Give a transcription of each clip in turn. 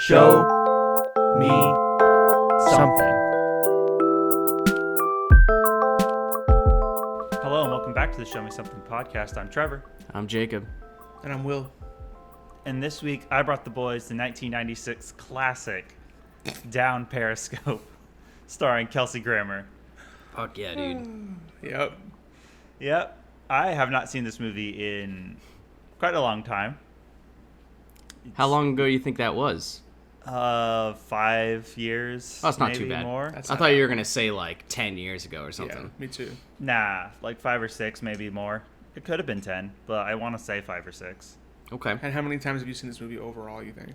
Show me something. Hello and welcome back to the Show Me Something podcast. I'm Trevor. I'm Jacob. And I'm Will. And this week I brought the boys the 1996 classic Down Periscope starring Kelsey Grammer. Fuck yeah, dude. Yep. I have not seen this movie in quite a long time. How long ago do you think that was? 5 years. Oh, it's not maybe too bad. More. I thought you were going to say like 10 years ago or something. Yeah, me too. Nah, like 5 or 6, maybe more. It could have been 10, but I want to say 5 or 6. Okay. And how many times have you seen this movie overall, you think?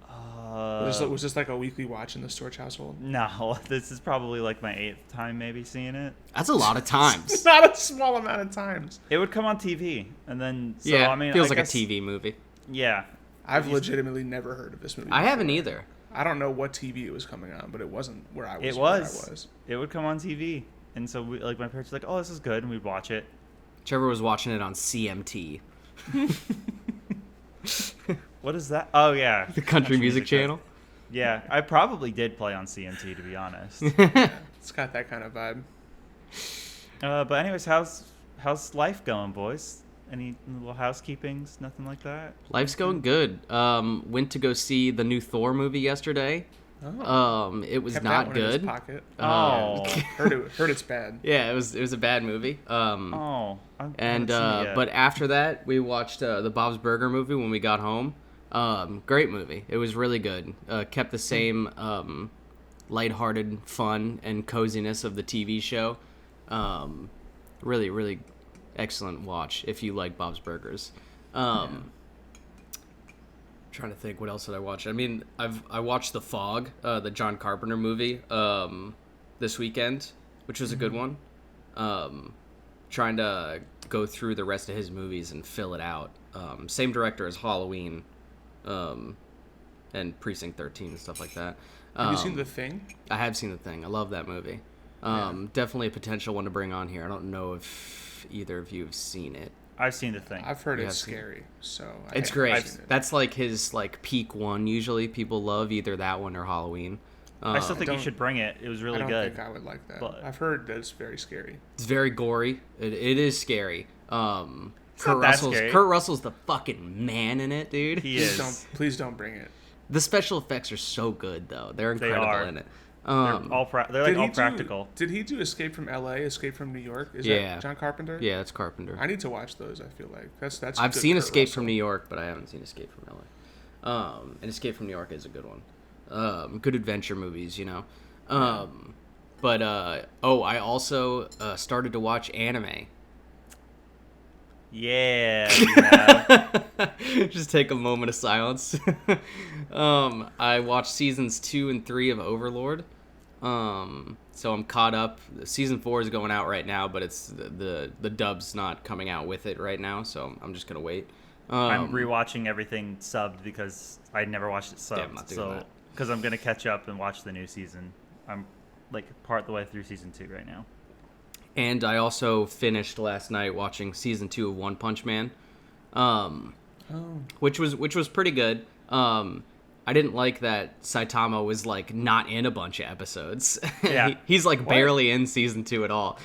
Was this like a weekly watch in the Storch household? No, this is probably like my 8th time maybe seeing it. That's a lot of times. It's not a small amount of times. It would come on TV, and then feels like a TV movie. Yeah, I've legitimately never heard of this movie. I haven't either. I don't know what TV it was coming on, but it wasn't where I was. It was. It would come on TV, and so my parents were like, "Oh, this is good," and we'd watch it. Trevor was watching it on CMT. What is that? Oh yeah, The country music channel. Yeah, I probably did play on CMT, to be honest. Yeah, it's got that kind of vibe. But anyways, how's life going, boys? Any little housekeepings? Nothing like that? Life's going good. Went to go see the new Thor movie yesterday. Oh. It was Kept not that one good. In his pocket. Oh. Heard it's bad. Yeah, it was a bad movie. I haven't seen it yet. But after that, we watched the Bob's Burger movie when we got home. Great movie. It was really good. Kept the same lighthearted fun and coziness of the TV show. Really, really excellent watch if you like Bob's Burgers. Trying to think, what else did I watch? I mean, I watched The Fog, the John Carpenter movie, this weekend, which was a good one. Trying to go through the rest of his movies and fill it out. Same director as Halloween, and Precinct 13 and stuff like that. Have you seen The Thing? I have seen The Thing. I love that movie. Definitely a potential one to bring on here. I don't know if either of you have seen it. I've seen The Thing. I've heard it's scary, so it's great. That's like his peak one. Usually, people love either that one or Halloween. I still think you should bring it. It was really good. I don't think I would like that. But I've heard that it's very scary. It's very gory. It is scary. Kurt Russell's the fucking man in it, dude. He is. Please don't bring it. The special effects are so good, though. They're incredible in it. They're all practical. Did he do Escape from L.A., Escape from New York? Is that John Carpenter? Yeah, that's Carpenter. I need to watch those, I feel like. That's. I've seen Escape from New York, but I haven't seen Escape from L.A. And Escape from New York is a good one. Good adventure movies, you know. But I also started to watch anime. Yeah. Just take a moment of silence. I watched seasons 2 and 3 of Overlord. So I'm caught up. Season 4 is going out right now, but it's the dub's not coming out with it right now, so I'm just gonna wait. I'm rewatching everything subbed because I never watched it subbed. Yeah, I'm not doing that. Because I'm gonna catch up and watch the new season. I'm like part the way through season 2 right now. And I also finished last night watching season 2 of One Punch Man, which was pretty good. I didn't like that Saitama was like not in a bunch of episodes. Yeah, he's like barely in season 2 at all.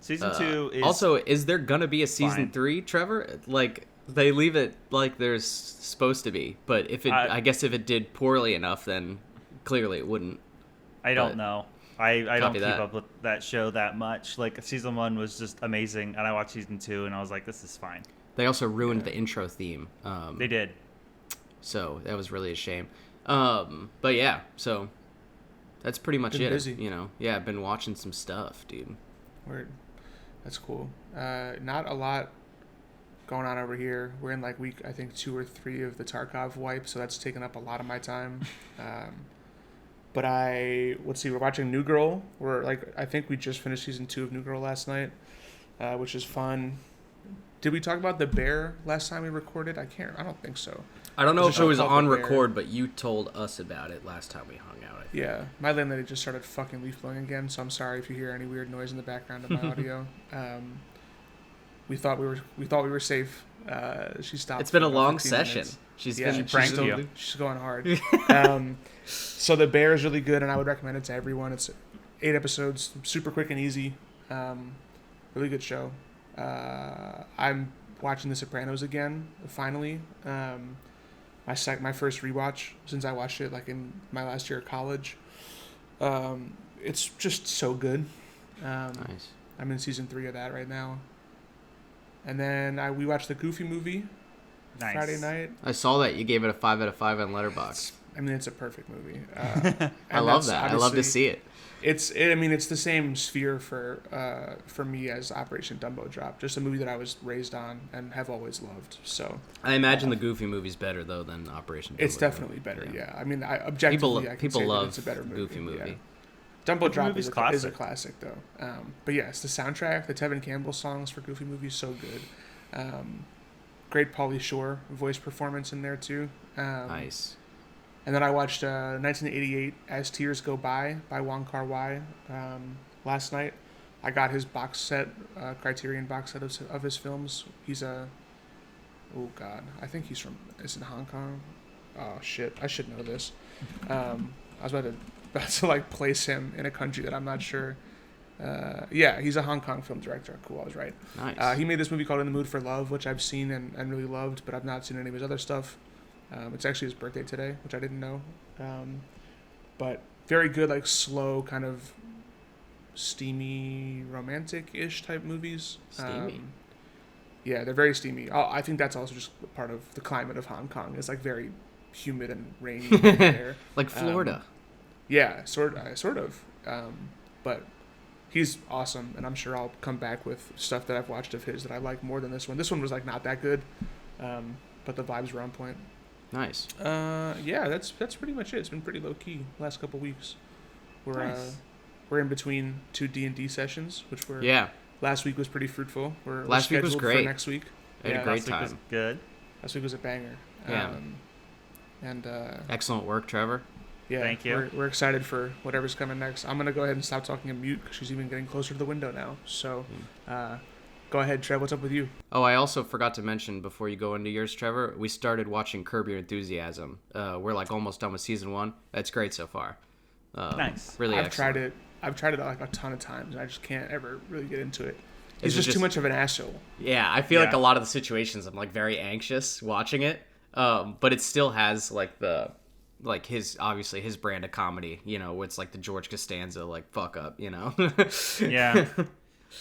Season 2 is also. Is there gonna be a season 3, Trevor? Like they leave it like there's supposed to be, but I guess if it did poorly enough, then clearly it wouldn't. I don't know. I don't keep up with that show that much. Like, season 1 was just amazing, and I watched season 2, and I was like, this is fine. They also ruined the intro theme. They did. So, that was really a shame. But yeah, so that's pretty much it. Busy. You know? Yeah, I've been watching some stuff, dude. Word. That's cool. Not a lot going on over here. We're in like week, I think, 2 or 3 of the Tarkov wipe, so that's taken up a lot of my time. But we're watching New Girl. I think we just finished season 2 of New Girl last night, which is fun. Did we talk about The Bear last time we recorded? I don't think so. I don't know if it was on record, but you told us about it last time we hung out. Yeah, my landlady just started fucking leaf blowing again, so I'm sorry if you hear any weird noise in the background of my audio. we were safe. She stopped. It's been for a about long 15 session. minutes. She's Yeah, been she pranked still- you. She's going hard. So The Bear is really good, and I would recommend it to everyone. It's 8 episodes, super quick and easy. Really good show. I'm watching The Sopranos again, finally. My first rewatch since I watched it like in my last year of college. It's just so good. Nice. I'm in season 3 of that right now. And then we watched the Goofy movie Nice. Friday night. I saw that you gave it a 5 out of 5 on Letterboxd. I mean, it's a perfect movie. I love that. I love to see it. It's the same sphere for me as Operation Dumbo Drop. Just a movie that I was raised on and have always loved. So I imagine the Goofy movie's better though than Operation. it's Dumbo. definitely better. Yeah. I mean, objectively, I can people say that love it's a better movie. Goofy movie. Yeah. Dumbo Drop movie's is a classic though. But yes, the soundtrack, the Tevin Campbell songs for Goofy movie, so good. Great Pauly Shore voice performance in there too. Nice. And then I watched 1988 As Tears Go By Wong Kar-wai last night. I got his box set, Criterion box set of his films. He's I think he's it's in Hong Kong. Oh shit, I should know this. I was about to like place him in a country that I'm not sure. Yeah, he's a Hong Kong film director. Cool, I was right. Nice. He made this movie called In the Mood for Love, which I've seen and really loved, but I've not seen any of his other stuff. It's actually his birthday today, which I didn't know. But very good, like slow, kind of steamy, romantic-ish type movies. Steamy. Yeah, they're very steamy. I think that's also just part of the climate of Hong Kong. It's like very humid and rainy there. Like Florida. Yeah, sort of. But he's awesome, and I'm sure I'll come back with stuff that I've watched of his that I like more than this one. This one was like not that good, but the vibes were on point. Nice. Yeah, that's pretty much it. It's been pretty low key last couple weeks. We're in between 2 D&D sessions, which were last week was pretty fruitful. Last week was scheduled great. For next week. I had a great Last week was time. good. Last week was a banger. Yeah. And Excellent work, Trevor. yeah, Thank you. We're excited for whatever's coming next. I'm gonna go ahead and stop talking and mute because she's even getting closer to the window now. So, go ahead, Trev. What's up with you? Oh, I also forgot to mention before you go into yours, Trevor, we started watching Curb Your Enthusiasm. We're like almost done with season 1. That's great so far. Nice. Really I've excellent. tried it like a ton of times, and I just can't ever really get into it. Is He's it just too much of an asshole. Yeah, I feel like Yeah. a lot of the situations I'm like very anxious watching it, but it still has like his brand of comedy. You know, it's like the George Costanza like fuck up. You know. Yeah.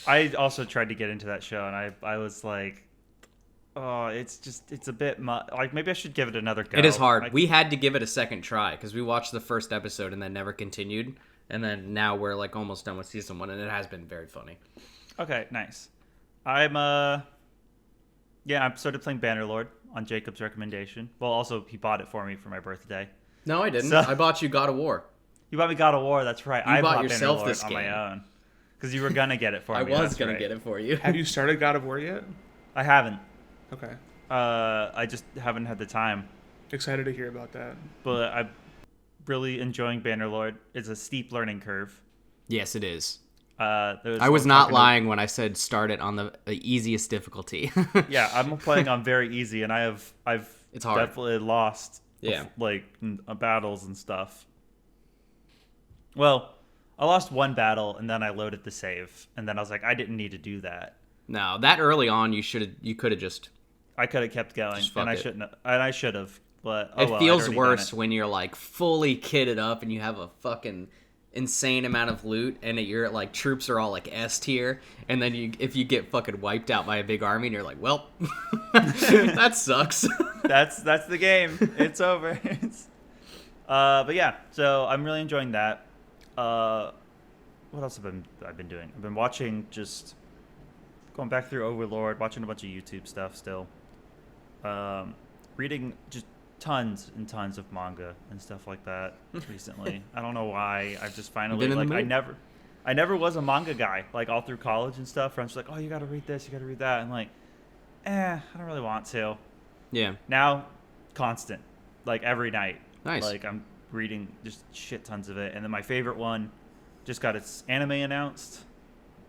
I also tried to get into that show, and I was like, oh, it's a bit like maybe I should give it another go. It is hard. Like, We had to give it a second try because we watched the first episode and then never continued, and then now we're like almost done with season 1, and it has been very funny. Okay, nice. I'm started playing Bannerlord on Jacob's recommendation. Well, also he bought it for me for my birthday. No, I didn't. So- I bought you God of War. You bought me God of War. That's right. I bought bought yourself Bannerlord this on game. my own because you were gonna get it for I me. was that's gonna right. get it for you. Have you started God of War yet? I haven't. Okay. I just haven't had the time. Excited to hear about that. But I'm really enjoying Bannerlord. It's a steep learning curve. Yes, it is. I I was not lying when I said start it on the easiest difficulty. Yeah, I'm playing on very easy, and I've It's hard. definitely lost Yeah. battles and stuff. Well, I lost one battle, and then I loaded the save, and then I was like, I didn't need to do that. No, that early on you could have just. I could have kept going, Just fuck and I it. shouldn't. And I should have, but It I'd feels already worse done when you're like fully kitted up and you have a fucking insane amount of loot, and your like troops are all like S tier, and then if you get fucking wiped out by a big army, and you're like, well, that sucks. it. That's the game. It's over. But yeah, so I'm really enjoying that. What else have I been doing? I've been watching, just going back through Overlord, watching a bunch of YouTube stuff still. Reading just tons and tons of manga and stuff like that recently. I don't know why. I've just finally Been in the like mood? I never was a manga guy, like all through college and stuff. Friends were like, oh, you got to read this, you got to read that. I'm like, I don't really want to. Yeah. Now, constant, like every night. Nice. Like I'm reading just shit tons of it. And then my favorite one just got its anime announced.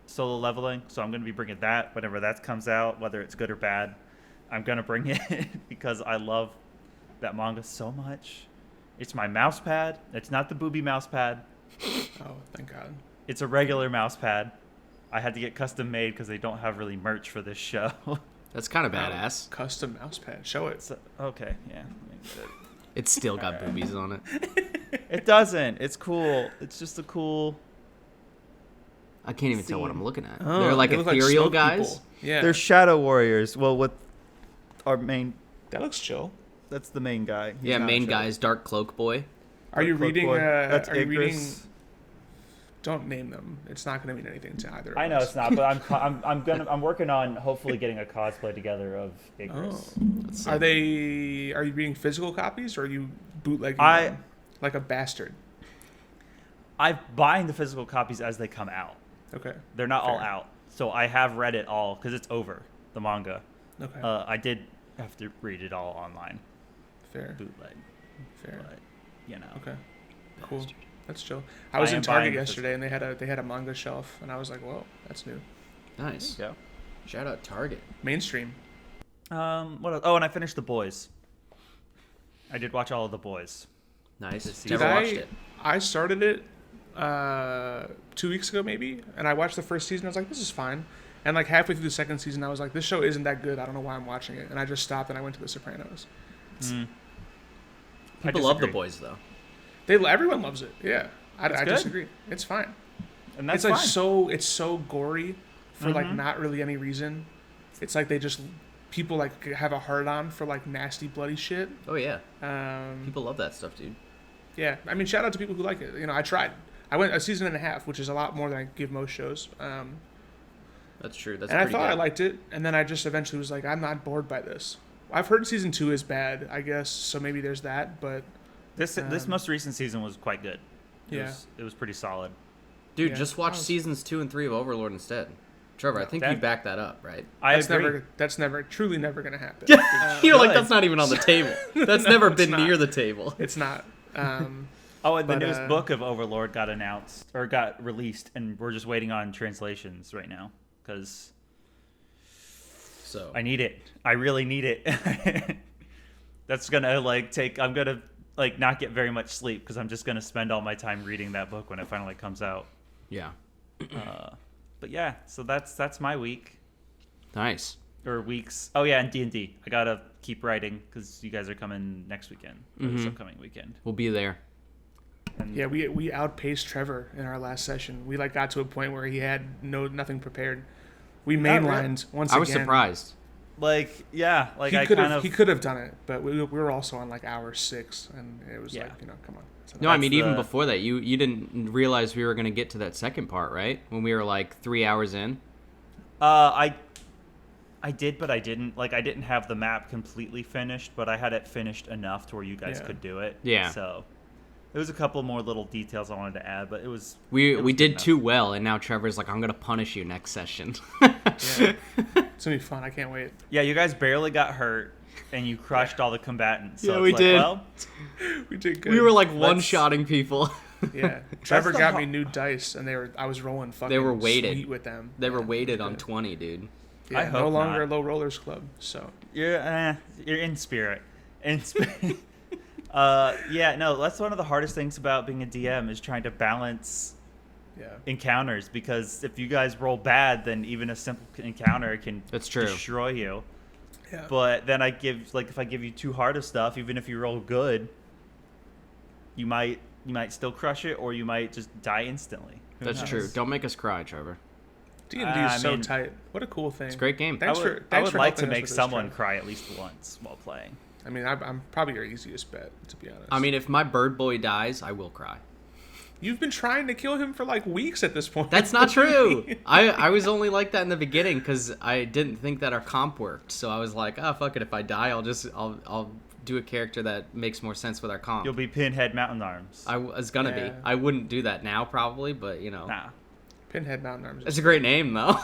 Solo Leveling, so I'm going to be bringing that whenever that comes out, whether it's good or bad. I'm going to bring it because I love that manga so much. It's my mouse pad. It's not the booby mouse pad. Oh, thank God. It's a regular mouse pad. I had to get custom made because they don't have really merch for this show. That's kind of badass. Custom mouse pad. Show it. So, okay, yeah. It's still got boobies on it. It doesn't. It's cool. It's just a cool... I can't even tell what I'm looking at. Oh, They're like They look like ethereal smoke guys. people. Yeah. They're Shadow Warriors. Well, with our main... That looks chill. That's the main guy. He's Yeah, not main Shadow. guy's Dark Cloak Boy. Are you Cloak reading? Boy. That's Are you reading? Icarus. Don't name them. It's not going to mean anything to either. I of know us. it's not, but I'm working on hopefully getting a cosplay together of Icarus. Oh. Are you reading physical copies or are you bootlegging them like a bastard? I'm buying the physical copies as they come out. Okay. They're not all Fair. out, so I have read it all because it's over the manga. Okay. I did have to read it all online, Fair. bootleg. Fair. But, you know. Okay. Cool. That's chill. I was in Target buying the yesterday and they had a manga shelf and I was like, whoa, that's new. Nice. Yeah. Shout out Target. Mainstream. What else? Oh, and I finished The Boys. I did watch all of The Boys. Nice. Did Never watched it. I started it 2 weeks ago maybe, and I watched the first season. I was like, this is fine. And like halfway through the second season, I was like, this show isn't that good. I don't know why I'm watching it. And I just stopped and I went to The Sopranos. People love The Boys though. Everyone loves it. Yeah, I good. disagree. It's fine. And that's It's like fine. it's so gory for like not really any reason. It's like people like have a hard on for like nasty bloody shit. Oh yeah. Um, People love that stuff, dude. yeah, I mean, shout out to people who like it. You know, I tried. I went a season and a half, which is a lot more than I give most shows. That's true. That's and I pretty thought good. I liked it, and then I just eventually was like, I'm not bored by this. I've heard season 2 is bad, I guess, so maybe there's that. But This most recent season was quite good. Yeah. It was pretty solid. Dude, Yeah, just watch I was- seasons 2 and 3 of Overlord instead. Trevor, I think that- you backed that up, right? that's truly never gonna happen. You're like, Good. that's not even on the table. That's never been not. near the table. It's not. Oh, and the But, newest book of Overlord got announced or got released, and we're just waiting on translations right now because So I need it. I really need it. That's gonna I'm gonna not get very much sleep because I'm just gonna spend all my time reading that book when it finally comes out. yeah, But yeah, so that's my week nice. or weeks. Oh yeah, and D&D. I gotta keep writing because you guys are coming next weekend, or this upcoming weekend. We'll be there. And Yeah, we outpaced Trevor in our last session. We got to a point where he had nothing prepared. We mainlined once again. I was surprised. I He could have done it, but we were also on like hour 6, and it was Yeah. come on. So No, I mean That's even the- before that, you didn't realize we were gonna get to that second part, right? When we were like 3 hours in. I did, but I didn't. I didn't have the map completely finished, but I had it finished enough to where you guys Yeah. could do it. Yeah. So there was a couple more little details I wanted to add, but it was We good did enough. too well, and now Trevor's like, I'm gonna punish you next session. Yeah. It's gonna be fun. I can't wait. Yeah, you guys barely got hurt, and you crushed all the combatants. So Yeah, it's we like, did. Well, We did good. We were like Let's- one-shotting people. Yeah. Trevor the got ho- me new dice, and I was rolling fucking They were weighted. sweet with them. They were Yeah, weighted it was on good. 20, dude. Yeah, I no hope longer not. a low rollers club. So you're in spirit. In spirit. Yeah, no, that's one of the hardest things about being a DM is trying to balance yeah, encounters, because if you guys roll bad, then even a simple encounter can That's true. destroy you. yeah. But then if I give you too hard of stuff, even if you roll good, you might still crush it, or you might just die instantly. Who That's knows? true. Don't make us cry, Trevor. D&D I is so mean- tight. What a cool thing. It's a great game. Thanks I for would, thanks for like to helping us make with this, someone Trev. cry at least once while playing. I mean, I'm probably your easiest bet, to be honest. I mean, if my bird boy dies, I will cry. you've been trying to kill him for like weeks at this point. That's not true. I was only like that in the beginning because I didn't think that our comp worked. So I was like, oh, fuck it. If I die, I'll do a character that makes more sense with our comp. You'll be Pinhead Mountain Arms. I was gonna Yeah. be. I wouldn't do that now probably, but you know. Nah, Pinhead Mountain Arms. It's a great name though.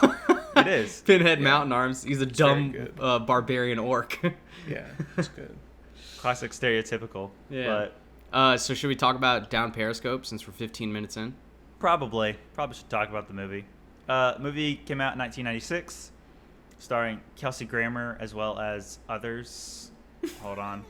it is. Pinhead Yeah. Mountain Arms. He's a very dumb good. barbarian orc. Yeah, it's good. Classic stereotypical. Yeah. But So should we talk about Down Periscope since we're 15 minutes in? probably should talk about the movie. Movie came out in 1996, starring Kelsey Grammer as well as others. Hold on.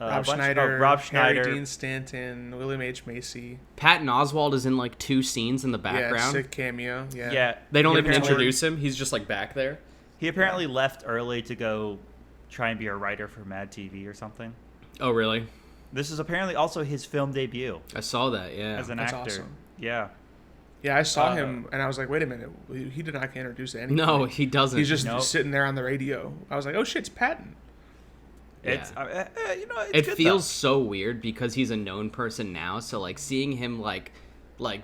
Rob Schneider, Rob Schneider, Harry Dean Stanton, William H. Macy. Patton Oswalt is in like 2 scenes in the Yeah, background. sick cameo. Yeah. Yeah, They don't he even apparently- introduce him. He's just like back there. He apparently left early to go try and be a writer for Mad TV or something. Oh, really? This is apparently also his film debut I saw that, yeah. as an That's actor. awesome. Yeah. Yeah, I saw him and I was like, wait a minute. He did not get introduced to anything. No, he doesn't. He's just Nope. sitting there on the radio. I was like, oh shit, it's Patton. It's Yeah. it's It good, feels though. so weird because he's a known person now. So like seeing him like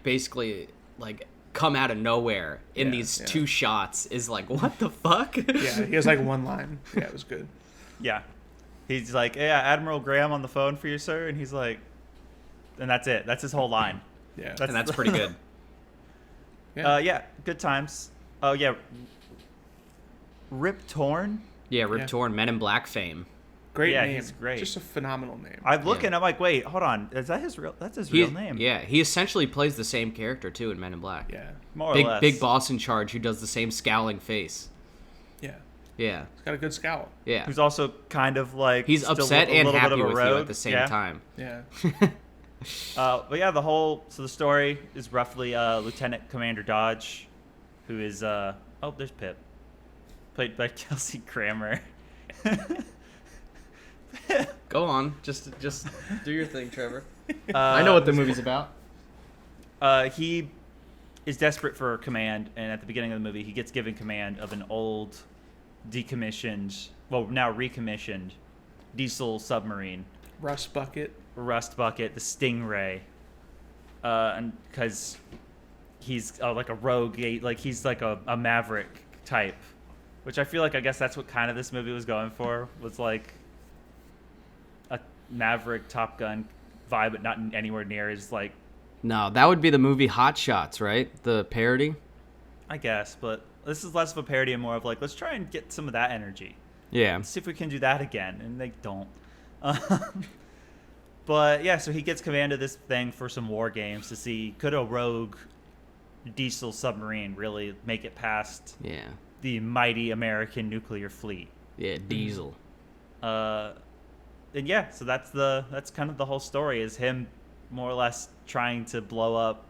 basically like come out of nowhere in Yeah, these yeah. 2 shots is like, what the fuck? Yeah, he has like one line. Yeah, it was good. Yeah. He's like, yeah, Admiral Graham on the phone for you, sir, and he's like, and that's it. That's his whole line. Yeah. And that's pretty good. Yeah, good times. Oh yeah. Rip Torn. Yeah, Rip Yeah. Torn, Men in Black fame. Great Yeah, name. he's great. Just a phenomenal name. I look Yeah. and I'm like, wait, hold on. Is that his real? That's his real name. Yeah, he essentially plays the same character too in Men in Black. Yeah. More or less. Big boss in charge who does the same scowling face. Yeah. Yeah, He's got a good scowl. yeah. Who's also kind of like He's still upset a and little bit happy of a with you rogue. at the same Yeah. time. Yeah. But yeah, the story is roughly Lieutenant Commander Dodge, who is there's Pip, played by Kelsey Grammer. Go on, just do your thing, Trevor. I know what the movie's about. He is desperate for command, and at the beginning of the movie, he gets given command of an old, decommissioned, well, now recommissioned, diesel submarine, Rust Bucket. Rust Bucket, the Stingray, and because he's like a rogue, like he's like a maverick type, which I feel like I guess that's what kind of this movie was going for, was like a Maverick Top Gun vibe, but not anywhere near as like, No, that would be the movie Hot Shots, right? The parody. I guess, but this is less of a parody and more of like, let's try and get some of that energy. Yeah. Let's see if we can do that again, and they don't. But yeah, so he gets command of this thing for some war games to see could a rogue diesel submarine really make it past Yeah. the mighty American nuclear fleet. Yeah, Diesel. And yeah, so that's kind of the whole story, is him more or less trying to blow up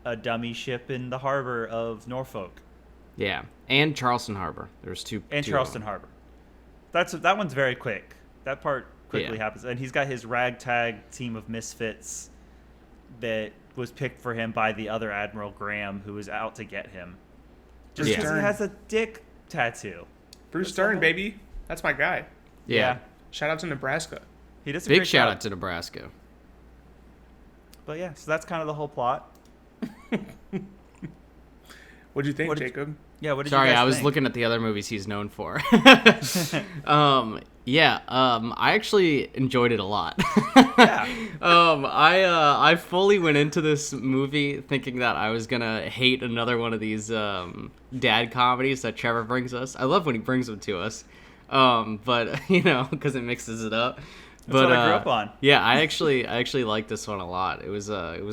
a dummy ship in the harbor of Norfolk Yeah. And Charleston Harbor. There's two. and two Charleston Harbor. That one's very quick. That part quickly Yeah. happens, and he's got his ragtag team of misfits that was picked for him by the other Admiral Graham, who was out to get him. Just Yeah. because he has a dick tattoo. Bruce That's Stern, the whole- baby. That's my guy. Yeah. Shout out to Nebraska. He does a Big great shout job. out to Nebraska. But yeah, so that's kind of the whole plot. What'd you think, What did- Jacob? Yeah, what did Sorry, you guys I was think? looking at the other movies he's known for. I actually enjoyed it a lot. Yeah. I fully went into this movie thinking that I was gonna hate another one of these dad comedies that Trevor brings us. I love when he brings them to us, but because it mixes it up. That's what I grew up on. Yeah, I actually liked this one a lot. It was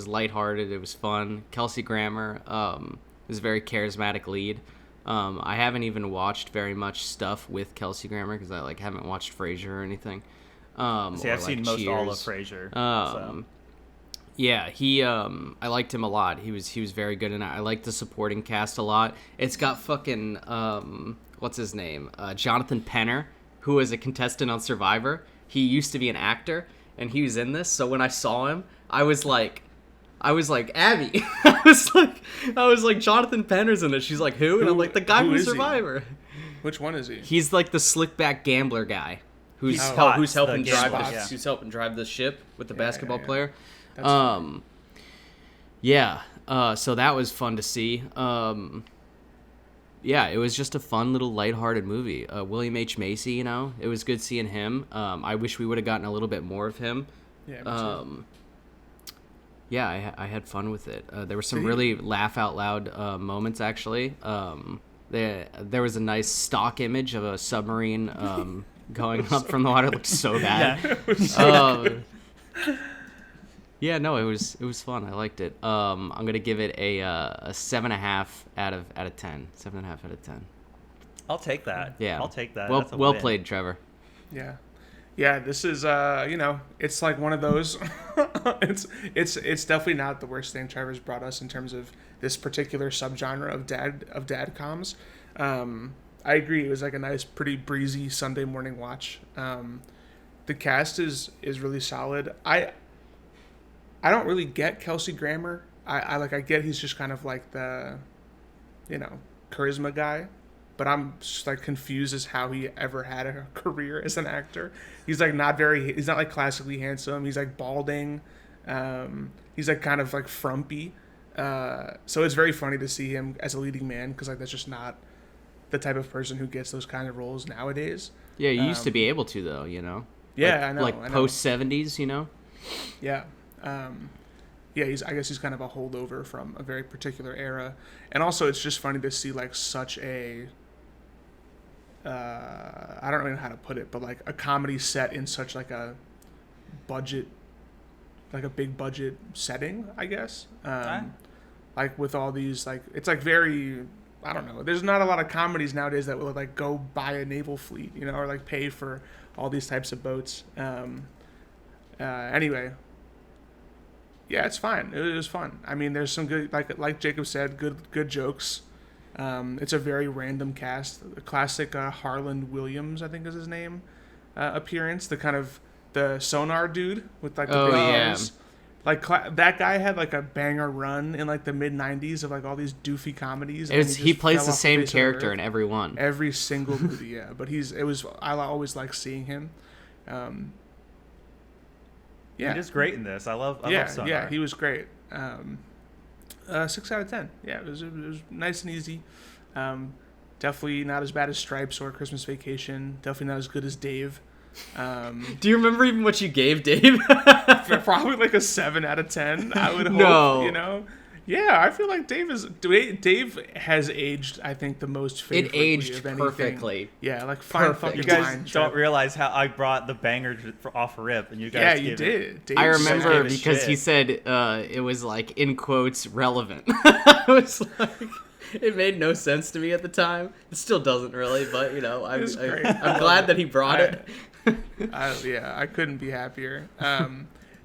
lighthearted. It was fun. Kelsey Grammer is a very charismatic lead. I haven't even watched very much stuff with Kelsey Grammer because I haven't watched Frasier or anything. See, I've seen most all of Cheers. Frasier. So. Yeah, I liked him a lot. He was very good in it. I liked the supporting cast a lot. It's got fucking what's his name? Jonathan Penner, who was a contestant on Survivor. He used to be an actor, and he was in this. So when I saw him, I was like, Abby. I was like, Jonathan Penner's in it. She's like, who? And I'm like, the guy who from is he? Survivor. Which one is he? He's like the slick back gambler guy who's He who's spots helping the drive gambler, the, yeah. who's helping drive the ship with the basketball yeah. player. That's funny. So that was fun to see. It was just a fun little lighthearted movie. William H. Macy, it was good seeing him. I wish we would have gotten a little bit more of him. Yeah, me too. I had fun with it. There were some really laugh out loud moments actually. There was a nice stock image of a submarine going up from the water. It looked so bad. Yeah, no, it was fun. I liked it. I'm gonna give it a 7.5 out of 10. 7.5 out of 10. I'll take that. Yeah, I'll take that. Well, That's a well win. played, Trevor. Yeah. Yeah, this is it's like one of those it's definitely not the worst thing Trevor's brought us in terms of this particular subgenre of dad coms. I agree, it was like a nice, pretty breezy Sunday morning watch. The cast is really solid. I don't really get Kelsey Grammer. I get he's just kind of like the charisma guy, but I'm just like confused as how he ever had a career as an actor. He's like he's not like classically handsome. He's like balding. He's like kind of like frumpy. So it's very funny to see him as a leading man, because like that's just not the type of person who gets those kind of roles nowadays. Yeah, you used to be able to, though, Yeah, like, I know. post 70s, Yeah. Yeah, I guess he's kind of a holdover from a very particular era. And also it's just funny to see like such a I don't really know how to put it, but like a comedy set in such like a budget, like a big budget setting, I guess. Like with all these, like, it's like very, I don't know. There's not a lot of comedies nowadays that will like go buy a naval fleet, or like pay for all these types of boats. Anyway, yeah, it's fine. It was fun. I mean, there's some good, like Jacob said, good jokes. It's a very random cast. A classic Harland Williams, I think is his name, appearance. The kind of the sonar dude with like the big nose. Like that guy had like a banger run in like the mid '90s of like all these doofy comedies. He plays the same character in every one. Every single movie, yeah. But I always like seeing him. Yeah, he is great in this. I love Sonar. Yeah, he was great. 6 out of 10. Yeah, it was nice and easy. Definitely not as bad as Stripes or Christmas Vacation. Definitely not as good as Dave. Do you remember even what you gave Dave? Probably like a 7 out of 10. I would hope. No. Yeah, I feel like Dave has aged, I think, the most favorably. It aged of anything. perfectly. Yeah, like fine fucking You guys wine, don't realize how I brought the banger off rip, and you guys. Yeah, you did. I remember because he said it was like in quotes relevant. I was like, it made no sense to me at the time. It still doesn't really, but I'm glad that he brought it. I couldn't be happier.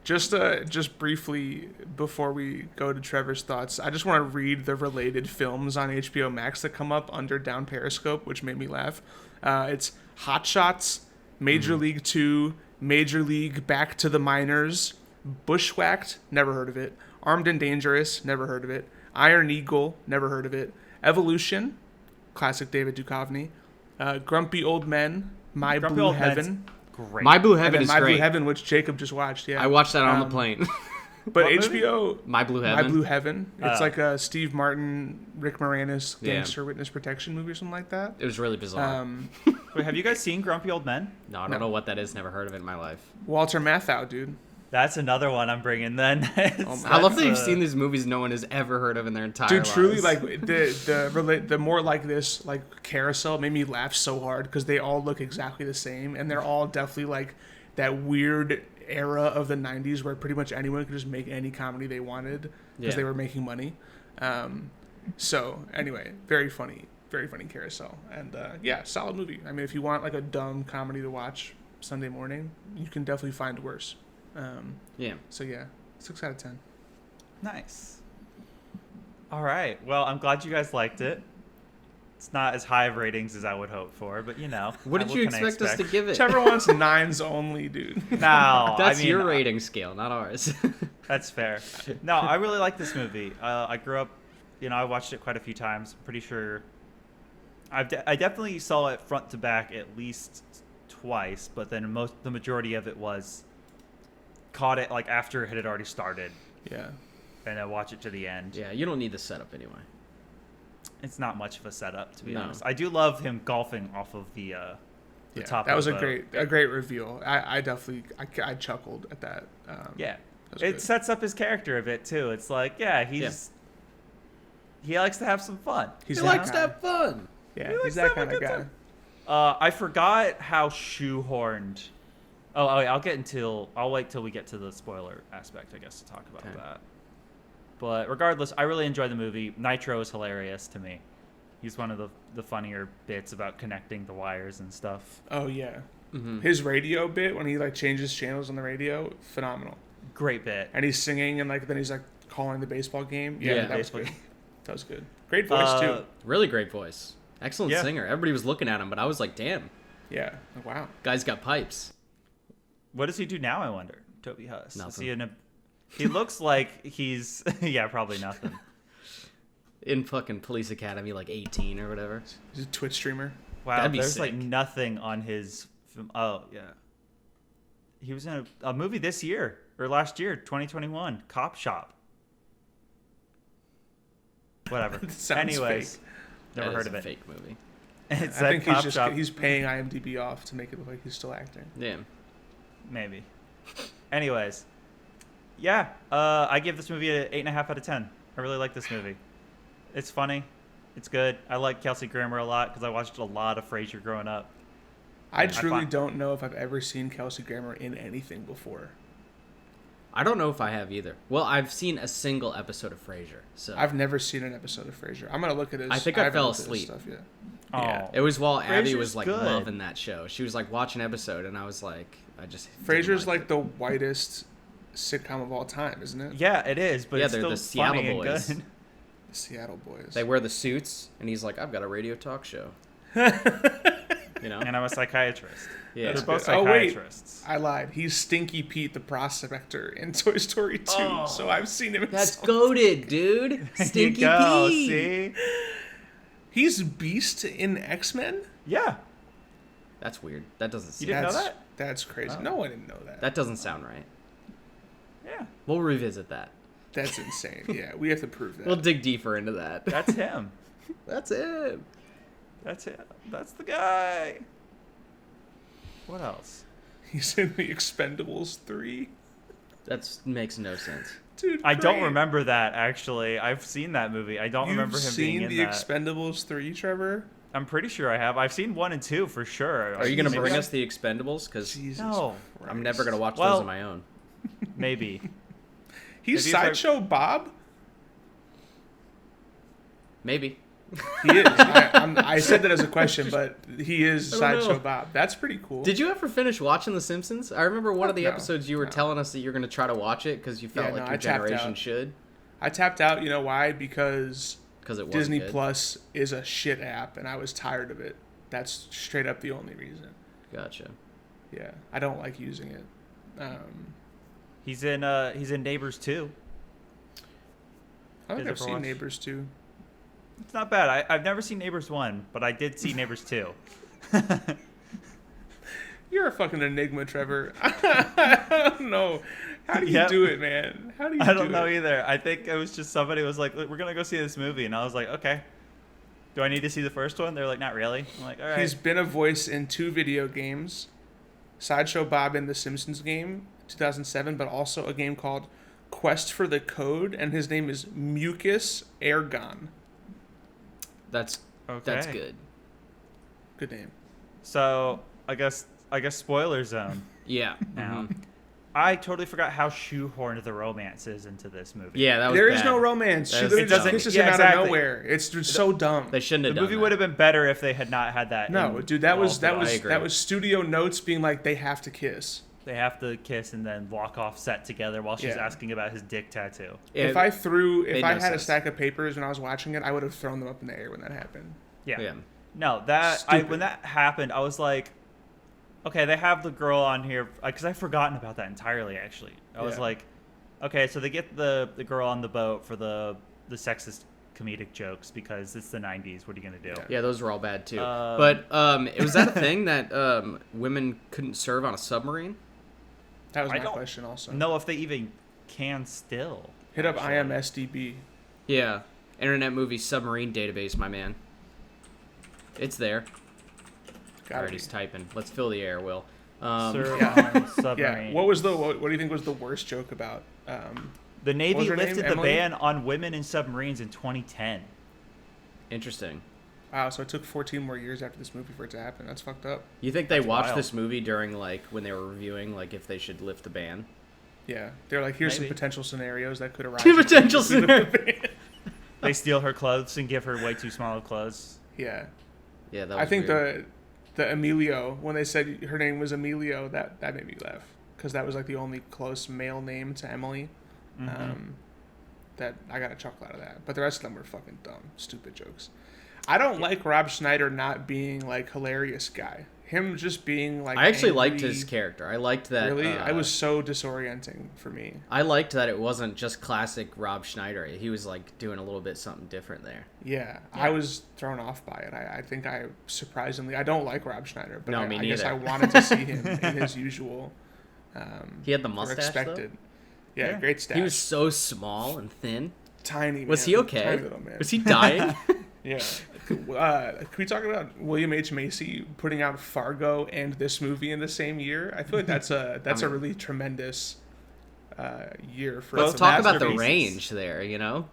Just briefly before we go to Trevor's thoughts, I just want to read the related films on HBO Max that come up under Down Periscope, which made me laugh. It's Hot Shots, Major League 2, Major League Back to the Minors, Bushwhacked, never heard of it, Armed and Dangerous, never heard of it, Iron Eagle, never heard of it, Evolution, classic David Duchovny, Grumpy Old Men, My Blue Heaven. Great. My Blue Heaven is My great. Blue Heaven, which Jacob just watched. Yeah, I watched that on the plane. But HBO, My Blue Heaven. My Blue Heaven. It's like a Steve Martin, Rick Moranis gangster witness protection movie or something like that. It was really bizarre. Wait, have you guys seen Grumpy Old Men? No, I don't know what that is. Never heard of it in my life. Walter Matthau, dude. That's another one I'm bringing then. I love that you've seen these movies no one has ever heard of in their entire Dude, lives. truly, like the more like this, like Carousel made me laugh so hard because they all look exactly the same, and they're all definitely like that weird era of the 90s where pretty much anyone could just make any comedy they wanted because they were making money. So anyway, very funny Carousel, and solid movie. I mean, if you want like a dumb comedy to watch Sunday morning, you can definitely find worse. So 6 out of 10. Nice. All right. Well, I'm glad you guys liked it. It's not as high of ratings as I would hope for, but what did you expect us to give it? Trevor wants 9s only, dude. No, that's your rating scale, not ours. That's fair. No, I really like this movie. I grew up, I watched it quite a few times. I'm pretty sure. I definitely saw it front to back at least twice, but then the majority of it was caught it like after it had already started. Yeah. And I watch it to the end. Yeah, you don't need the setup anyway. It's not much of a setup, to be honest. I do love him golfing off of the top. That was a great reveal. I definitely I chuckled at that. It sets up his character a bit too. It's like, he likes to have some fun. He likes to have fun. Yeah, he's that kind of guy. I forgot how shoehorned I'll wait till we get to the spoiler aspect, I guess, to talk about that. But regardless, I really enjoyed the movie. Nitro is hilarious to me. He's one of the funnier bits about connecting the wires and stuff. Oh yeah, his radio bit when he like changes channels on the radio, phenomenal. Great bit. And he's singing and like then he's like calling the baseball game. Yeah, that was good. That was good. Great voice too. Really great voice. Excellent singer. Everybody was looking at him, but I was like, damn. Yeah. Like, wow. Guy's got pipes. What does he do now, I wonder? Toby Huss. Nothing. He looks like he's probably nothing. In fucking Police Academy, like 18 or whatever. He's a Twitch streamer. Wow, there's like nothing on his film. Oh, yeah. He was in a movie this year, or last year, 2021, Cop Shop. Whatever. Anyways, fake. Never heard of it. Fake movie. I think he's paying IMDb off to make it look like he's still acting. Yeah. Maybe. Anyways. Yeah, I give this movie an 8.5 out of 10. I really like this movie. It's funny. It's good. I like Kelsey Grammer a lot because I watched a lot of Frasier growing up. I truly don't know if I've ever seen Kelsey Grammer in anything before. I don't know if I have either. Well, I've seen a single episode of Frasier. So I've never seen an episode of Frasier. I'm gonna look at his. I think I fell asleep. Stuff yet. Oh. Yeah, it was while Abby was like good. loving that show. She was like watching an episode, and I was like, Frasier's like the whitest sitcom of all time, isn't it? Yeah, it is. But it's they're still the Seattle funny boys. And good. The Seattle boys. They wear the suits, and he's like, I've got a radio talk show. And I'm a psychiatrist. Yeah, they're both Oh wait, psychiatrists. I lied. He's Stinky Pete the Prospector in Toy Story 2. Oh. So I've seen him. That's goated, dude. Stinky Pete. See? He's Beast in X-Men. Yeah. That's weird. That doesn't. You didn't know that? That's crazy. Oh. No, I didn't know that. That doesn't sound right. Yeah. We'll revisit that. That's insane. Yeah, we have to prove that. We'll dig deeper into that. That's him. That's it. That's it. That's the guy. What else? He's in the Expendables 3. That makes no sense. Dude, I don't great. remember that, actually. I've seen that movie. I don't remember him being in that. You've seen the Expendables 3, Trevor? I'm pretty sure I have. I've seen 1 and 2 for sure. Are you going to bring us the Expendables? Because No. I'm never going to watch those on my own. Maybe. He's Sideshow Bob? Maybe. He is. I said that as a question, but he is Sideshow Bob. That's pretty cool. Did you ever finish watching The Simpsons? I remember one of the episodes you were telling us that you were going to try to watch it because you felt like your generation should. I tapped out. You know why? Because it Disney good. Plus is a shit app, and I was tired of it. That's straight up the only reason. Gotcha. Yeah, I don't like using it. He's in Neighbors 2. I think I've seen Neighbors 2. It's not bad. I've never seen Neighbors 1, but I did see Neighbors 2. You're a fucking enigma, Trevor. I don't know. How do you do it, man? How do you do it? I don't know either. I think it was just somebody was like, we're going to go see this movie. And I was like, okay. Do I need to see the first one? They're like, not really. I'm like, all right. He's been a voice in 2 video games. Sideshow Bob in the Simpsons game, 2007, but also a game called Quest for the Code, and his name is Mucus Ergon. That's good. Good name. So I guess spoiler zone. Yeah. Now, I totally forgot how shoehorned the romance is into this movie. Yeah, that was There bad. is no romance. She It literally just doesn't- kisses yeah, him out exactly. of nowhere. It's just so dumb. They shouldn't have The done movie that. would have been better if they had not had that. No, dude, that was agree. studio notes being like they have to kiss. They have to kiss and then walk off set together while she's asking about his dick tattoo. If I made had no a sense. stack of papers when I was watching it, I would have thrown them up in the air when that happened. Yeah. No, when that happened, I was like, okay, they have the girl on here because I've forgotten about that entirely. Actually, I was like, okay, so they get the girl on the boat for the sexist comedic jokes because it's the 90s. What are you gonna do? Yeah, those were all bad too. But was that a thing that women couldn't serve on a submarine? That was my question also. No, if they even can still. Hit up IMSDB. Yeah. Internet Movie Submarine Database, my man. It's there. Alright, he's typing. Let's fill the air, Will. Submarine. Yeah. What do you think was the worst joke about? The Navy lifted the Emily? ban on women in submarines in 2010. Interesting. Wow, so it took 14 more years after this movie for it to happen. That's fucked up. You think they watched wild. this movie during like when they were reviewing like if they should lift the ban? Yeah, they're like, here's Maybe. some potential scenarios that could arise. Potential scenario. They steal her clothes and give her way too small of clothes. Yeah, Yeah, that was I think weird. the Emilio, when they said her name was Emilio, that made me laugh because that was like the only close male name to Emily. That I got a chuckle out of that, but the rest of them were fucking dumb, stupid jokes. I don't like Rob Schneider not being like hilarious guy. Him just being like. I actually angry, liked his character. I liked that. Really, I was so disorienting for me. I liked that it wasn't just classic Rob Schneider. He was like doing a little bit something different there. Yeah, I was thrown off by it. I think I surprisingly I don't like Rob Schneider, but No, me I guess I neither. wanted to see him in his usual. He had the or mustache, expected. though? Yeah, Yeah. great stash. He was so small and thin. tiny. Was man. he okay? Tiny little man. Was he dying? Yeah. Can we talk about William H. Macy putting out Fargo and this movie in the same year? I feel like that's a really tremendous year for. Let's Both talk about the masterpieces. range there, you know?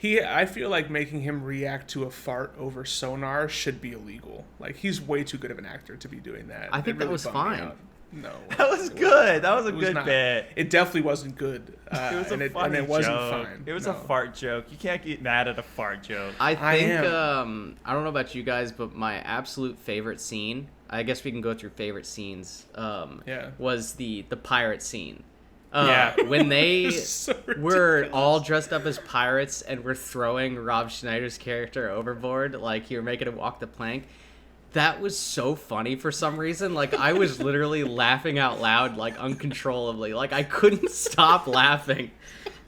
I feel like making him react to a fart over sonar should be illegal. Like he's way too good of an actor to be doing that. I think It that really was bummed me fine. out. No, That was it good. That was a It was good not. bit. It definitely wasn't good. It was a and funny it wasn't joke. fine. It was No. a fart joke. You can't get mad at a fart joke. I I think, am. I don't know about you guys, but my absolute favorite scene, I guess we can go through favorite scenes, Yeah. was the pirate scene. Yeah. When they So were ridiculous. all dressed up as pirates and were throwing Rob Schneider's character overboard, like you were making him walk the plank. That was so funny for some reason. Like I was literally laughing out loud, like uncontrollably. Like I couldn't stop laughing.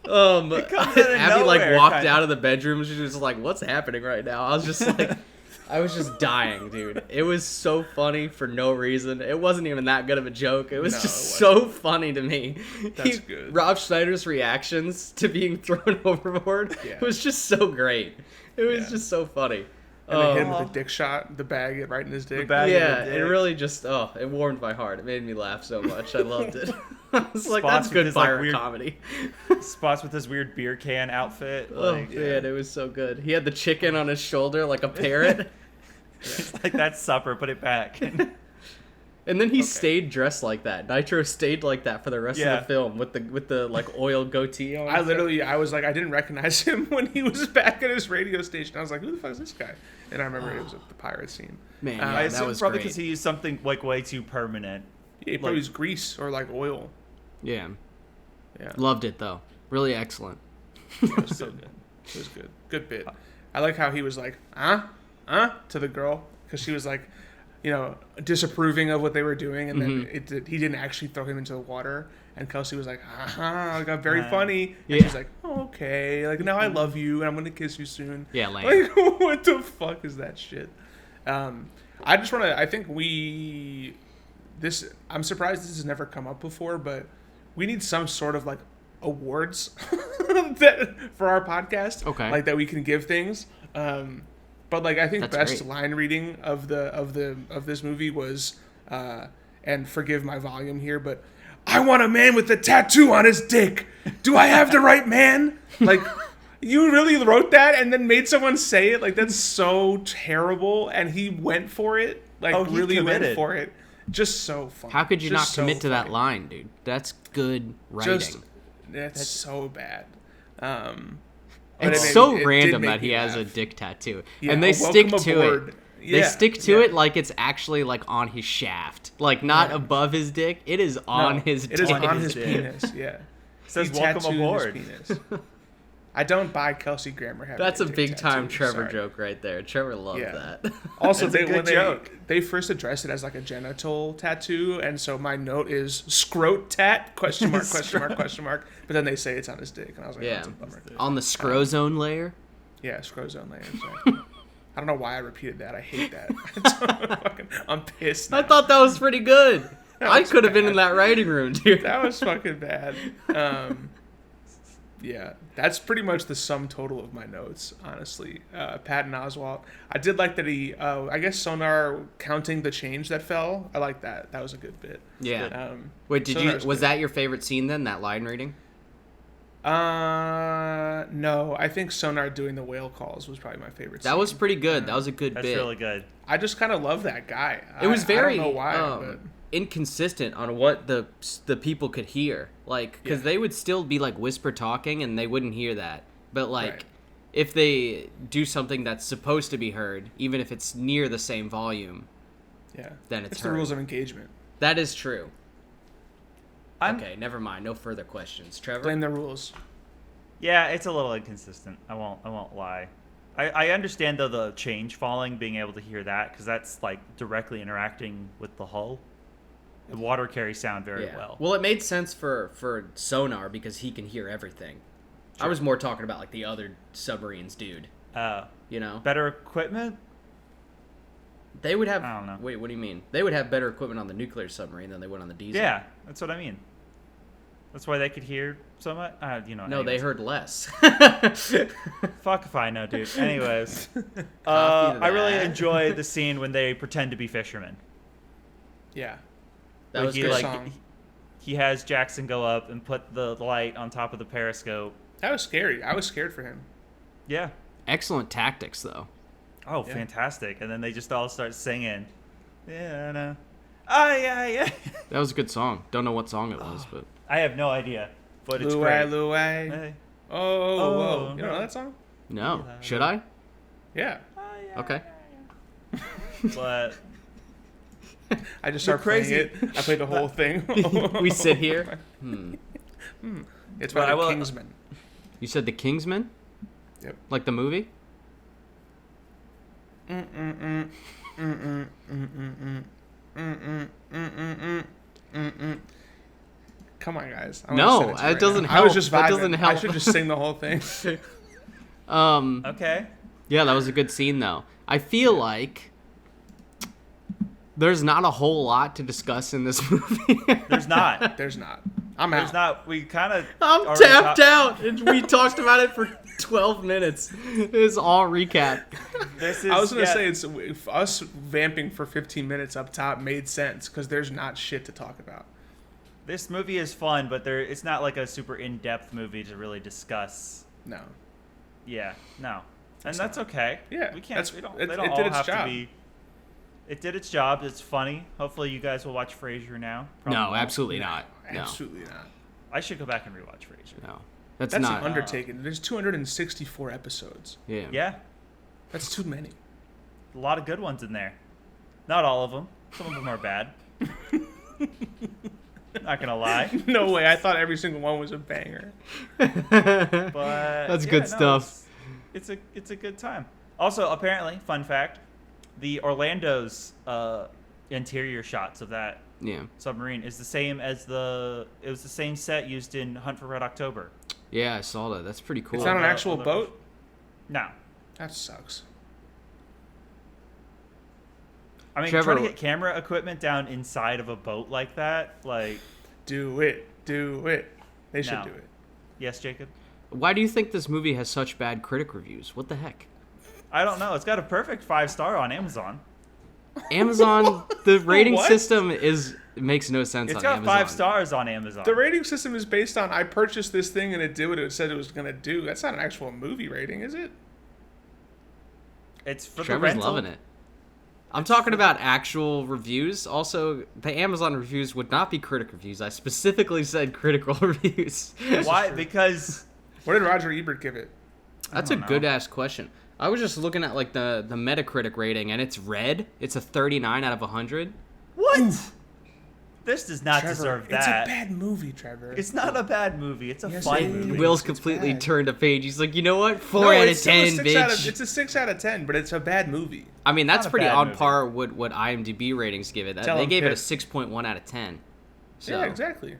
comes out of Abby like nowhere, walked kinda. out of the bedroom. She was like, "What's happening right now?" I was just like, I was just dying, dude. It was so funny for no reason. It wasn't even that good of a joke. It was No, just it so funny to me. That's good. Rob Schneider's reactions to being thrown overboard Yeah. was just so great. It was Yeah. just so funny. And they hit him Oh. with a dick shot, the bag right in his dick. bag. Yeah, the it dick. really just it warmed my heart. It made me laugh so much. I loved it. I was like, Spots that's with good his, like, pirate weird- comedy. Spots with his weird beer can outfit. Oh Like, man, it was so good. He had the chicken on his shoulder like a parrot, it's like that's supper. Put it back. and then he stayed dressed like that. Nitro stayed like that for the rest Yeah. of the film with the like oil goatee on. I was like, I didn't recognize him when he was back at his radio station. I was like, who the fuck is this guy? And I remember it was the pirate scene. Man, I yeah, I that assume was probably great. because he used something like way too permanent. Yeah, he probably used grease or like oil. Yeah, Yeah, loved it though. Really excellent. it was so good. It was good. Good bit. I like how he was like, to the girl because she was like, disapproving of what they were doing, and then he didn't actually throw him into the water. And Kelsey was like, it got very funny. And Yeah. she's like, oh, okay, like now I love you and I'm gonna kiss you soon. Yeah, lame. Like, what the fuck is that shit? I just want to. I think I'm surprised this has never come up before, but we need some sort of like awards for our podcast. Okay. Like that we can give things. But like I think That's best great. line reading of this movie was, and forgive my volume here, but I want a man with a tattoo on his dick. Do I have the right man? Like. You really wrote that and then made someone say it? Like, that's so terrible. And he went for it. Like, Oh, he really went committed. for it. Just so funny. How could you not Just so commit to that funny. line, dude? That's good writing. That's so bad. But It's it so did random make that he me has a laugh. dick tattoo, Yeah, and they welcome stick to aboard. it. Yeah, They stick to yeah. it like it's actually like on his shaft, like not Yeah. above his dick. It is on No, his. It dick. is on his his dick. penis, yeah. Says He welcome tattooed aboard. his penis. I don't buy Kelsey Grammer having That's a dick big time tattoo, Trevor sorry. joke right there. Trevor loved Yeah. that. Also, It's a good joke. they first addressed it as like a genital tattoo, and so my note is scrot tat ? Question mark. But then they say it's on his dick, and I was like, oh, Yeah, that's a bummer. on the scrozone layer. Yeah, scrozone layer. Sorry. I don't know why I repeated that. I hate that. I'm pissed. Now. I thought that was pretty good. I was could have been in bad. that writing room, dude. That was fucking bad. Yeah, that's pretty much the sum total of my notes, honestly. Patton Oswalt. I did like that he, I guess Sonar counting the change that fell. I like that. That was a good bit. Yeah. Um, Wait, Sonar's was good. that your favorite scene then? That line reading? No, I think Sonar doing the whale calls was probably my favorite. That scene. was pretty good. That was a good That's bit. really good. I just kind of love that guy. It was very I don't know why, but inconsistent on what the people could hear, like, because they would still be like whisper talking and they wouldn't hear that, but like Right. if they do something that's supposed to be heard, even if it's near the same volume, yeah, then it's the heard. rules of engagement. That is true. I'm, Okay, never mind. No further questions. Trevor? Blame the rules. Yeah, it's a little inconsistent. I won't lie. I understand though the change falling, being able to hear that, because that's like directly interacting with the hull. The water carries sound very well. Well, it made sense for Sonar because he can hear everything. I was more talking about like the other submarines, dude. You know? Better equipment? They would have... I don't know. Wait, what do you mean? They would have better equipment on the nuclear submarine than they would on the diesel. Yeah, that's what I mean. That's why they could hear so much. You know. No, anyways. they heard less. Fuck if I know, dude. Anyways, Copy I really that. enjoy the scene when they pretend to be fishermen. Yeah, That Like, was he good. like song. he has Jackson go up and put the light on top of the periscope. that was scary. I was scared for him. Yeah. Excellent tactics, though. Oh, Yeah. fantastic! And then they just all start singing. Yeah, no. Oh yeah. That was a good song. Don't know what song it was, but... I have no idea, but it's Luai, great. Luai. Hey. Oh, whoa. You no. know that song? No. Yeah. Should I? Yeah. Okay. But I just You're start playing crazy. it. I play the whole thing. We sit here. It's But by I the will- Kingsmen. You said The Kingsmen? Yep. Like the movie? Come on, guys. No, wanna send to you it doesn't now. I was help. just That vibing. doesn't I help. should just sing the whole thing. okay. Yeah, that was a good scene, though. I feel like there's not a whole lot to discuss in this movie. There's not. There's not. I'm There's out. not. We kind of. I'm tapped out, and we talked about it for 12 minutes. It's all recap. This is. I was gonna yeah, say it's us vamping for 15 minutes up top made sense because there's not shit to talk about. This movie is fun, but it's not like a super in-depth movie to really discuss. No. Yeah, no, and that's okay. Yeah, we can't. We don't. it They don't did all its have job. to be. It did its job. It's funny. Hopefully, you guys will watch Frasier now. Probably No, won't. absolutely not. No, Absolutely not. I should go back and rewatch Frasier. no. That's That's not. an undertaking. There's 264 episodes. Yeah. Yeah, That's too many. a lot of good ones in there. Not all of them. Some of them are bad. Not gonna lie, No way. I thought every single one was a banger. but That's yeah, good no, stuff. It's a good time. Also, apparently, fun fact: the Orlando's interior shots of that Yeah. submarine is the same as it was the same set used in Hunt for Red October. Yeah, I saw that. That's pretty cool. It's not an the- actual all the- boat? No. That sucks. I mean, Trevor- trying to get camera equipment down inside of a boat like that, like, Do it. Do it. They should No. do it. yes, Jacob? Why do you think this movie has such bad critic reviews? What the heck? I don't know. It's got a perfect 5-star on Amazon. Amazon, the rating What? system makes no sense It's on got Amazon. 5 stars on Amazon. The rating system is based on I purchased this thing and it did what it said it was going to do. That's not an actual movie rating, is it? It's for the Trevor's rental. loving it. I'm talking about actual reviews. Also, the Amazon reviews would not be critic reviews. I specifically said critical reviews. Why? Because What did Roger Ebert give it? That's a don't know. good ass question. I was just looking at like the Metacritic rating, and it's red. It's a 39 out of 100. what? This does not Trevor, deserve it's that. a bad movie, Trevor. It's not a bad movie. It's a Yes, fun it movie. is. Will's It's completely bad. turned a page. He's like, you know what? 4 No, out of it's still a 10, 6 out of- bitch. it's a 6 out of 10, but it's a bad movie. I mean, that's Not a pretty bad on movie. par with what IMDb ratings give it. Tell They him, gave it a Pip. 6.1 out of 10. So Yeah, exactly.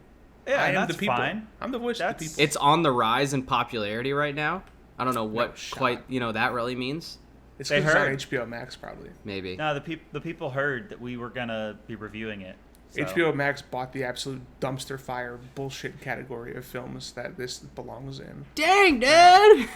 Yeah, I am that's the people. fine. I'm the voice of That's- the people. it's on the rise in popularity right now. I don't know what shot. quite that really means. It's They 'cause it's on heard. HBO Max, probably. Maybe. No, the people heard that we were gonna be reviewing it. So. HBO Max bought the absolute dumpster fire bullshit category of films that this belongs in. Dang, Dad!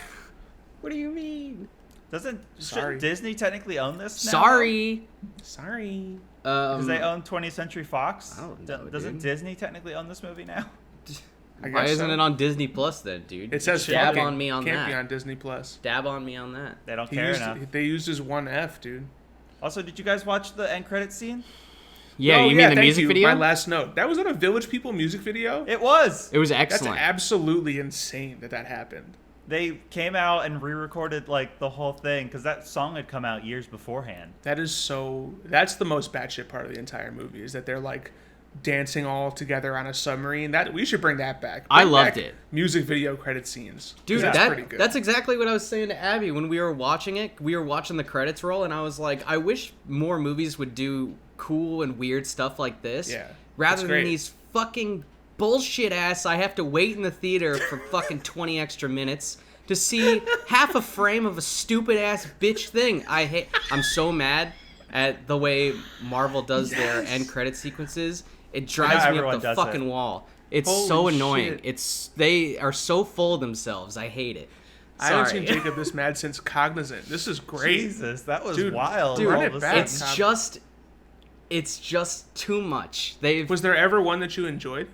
What do you mean? Shouldn't Sorry. Disney technically own this now? Sorry. Sorry. Because they own 20th Century Fox. I don't know, Doesn't dude. Disney technically own this movie now? I guess Why isn't so. it on Disney Plus then, dude? It says dab fucking on me on can't that. be on Disney Plus. Dab on me on that. They don't care enough. They used his one F, dude. Also, did you guys watch the end credit scene? Yeah, Oh, you mean the thank music you. video? My last note. That was on a Village People music video. It was. It was That's excellent. absolutely insane that happened. They came out and re-recorded like the whole thing because that song had come out years beforehand. That's the most batshit part of the entire movie is that they're like dancing all together on a submarine. That we should bring that back. I Bring loved back it. Music video credit scenes. 'Cause Dude, that's pretty good. that's exactly what I was saying to Abby when we were watching it. We were watching the credits roll, and I was like, I wish more movies would do cool and weird stuff like this. Yeah, Rather it's than great. these fucking bullshit ass, I have to wait in the theater for fucking 20 extra minutes to see half a frame of a stupid ass bitch thing. I'm so mad at the way Marvel does their end credit sequences. It drives me everyone up the does fucking it. wall. It's Holy so annoying. shit. They are so full of themselves. I hate it. I haven't Sorry. seen Jacob this mad since Cognizant. This is great. Jesus, that was Dude, wild. Dude, all run of it a back. sudden. It's just too much. They've Was there ever one that you enjoyed?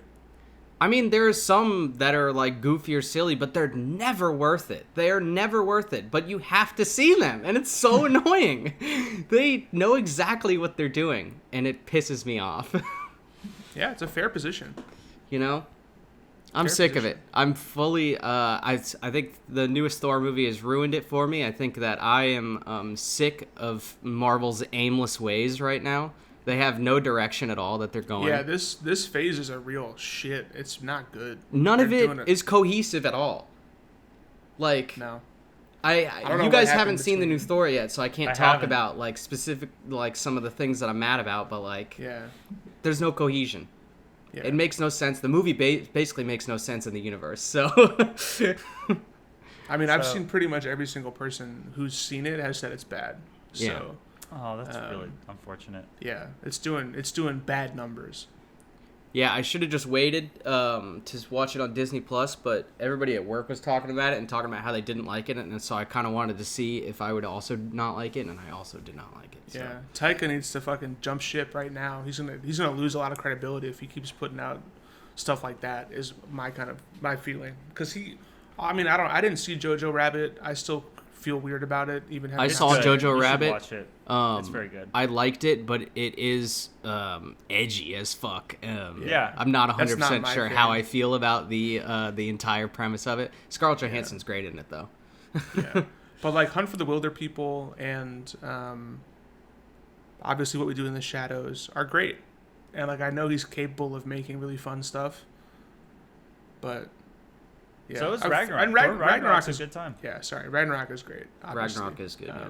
I mean, there are some that are like goofy or silly, but they're never worth it. They are never worth it, but you have to see them, and it's so annoying. They know exactly what they're doing, and it pisses me off. Yeah, it's a fair position. You know? I'm Fair sick of position. it. I'm fully I think the newest Thor movie has ruined it for me. I think that I am sick of Marvel's aimless ways right now. They have no direction at all that they're going. Yeah, this phase is a real shit. It's not good. None of They're it doing is cohesive at all. Like No. I don't know you what guys happened haven't seen the new between- Thor yet, so I can't I talk haven't. about like specific like some of the things that I'm mad about, but like Yeah. there's no cohesion. Yeah. It makes no sense. The movie basically makes no sense in the universe. So I mean, I've So- seen pretty much every single person who's seen it has said it's bad. So, Yeah. Oh, that's really unfortunate. yeah, it's doing bad numbers. yeah, I should have just waited to watch it on Disney Plus, but everybody at work was talking about it and talking about how they didn't like it, and so I kind of wanted to see if I would also not like it, and I also did not like it. So. Yeah, Taika needs to fucking jump ship right now. He's gonna lose a lot of credibility if he keeps putting out stuff like that. Is my feeling because I didn't see Jojo Rabbit. I still feel weird about it. Even having I It's saw good. Jojo You should Rabbit. Watch it. It's very good. I liked it, but it is edgy as fuck. Yeah. I'm not That's 100% not my sure thing. how I feel about the entire premise of it. Scarlett Johansson's great in it, though. Yeah, but like Hunt for the Wilder People and obviously What We Do in the Shadows are great, and like I know he's capable of making really fun stuff. But yeah, So is I've- Ragnarok. and Ragnarok Ragnarok is is a good time. Yeah, sorry, Ragnarok is great. Obviously. Ragnarok is good, yeah.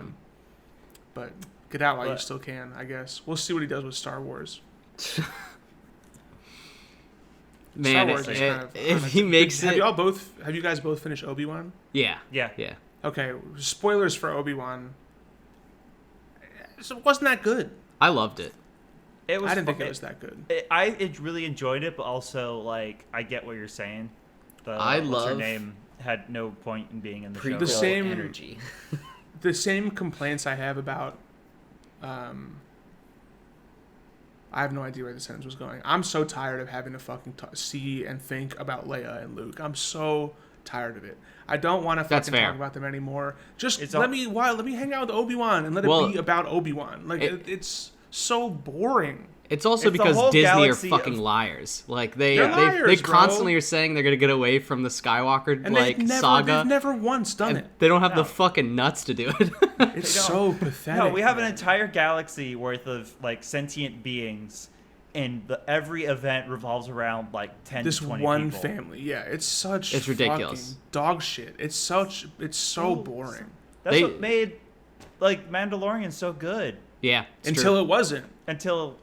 But get out while you But- still can, I guess. We'll see what he does with Star Wars. Man, Wars is kind of- if he makes have it... have you guys both finished Obi-Wan? Yeah. Yeah. Yeah. Okay, spoilers for Obi-Wan. So it wasn't that good. I loved it. It was. I didn't think it was that good. I really enjoyed it, but also like I get what you're saying. I what's her love name had no point in being in the show. Prequel The same- energy. The same complaints I have about I have no idea where the sentence was going. I'm so tired of having to fucking see and think about Leia and Luke. I'm so tired of it. I don't want to That's fucking fair. talk about them anymore. Just It's let me hang out with Obi-Wan and let Well, it be about Obi-Wan. Like it's so boring. It's also It's the because whole Disney are galaxy fucking of- liars. Like they They're they liars, bro. constantly are saying they're gonna get away from the Skywalker And like they've saga. never once done and it. they don't have No. the fucking nuts to do it. It's don't. so pathetic. No, we have an man. entire galaxy worth of like sentient beings, and every event revolves around like 10 this to 20 one people. family. Yeah, it's such It's ridiculous. fucking dog shit. It's so boring. That's They- what made like Mandalorian so good Yeah, it's Until true. it wasn't. until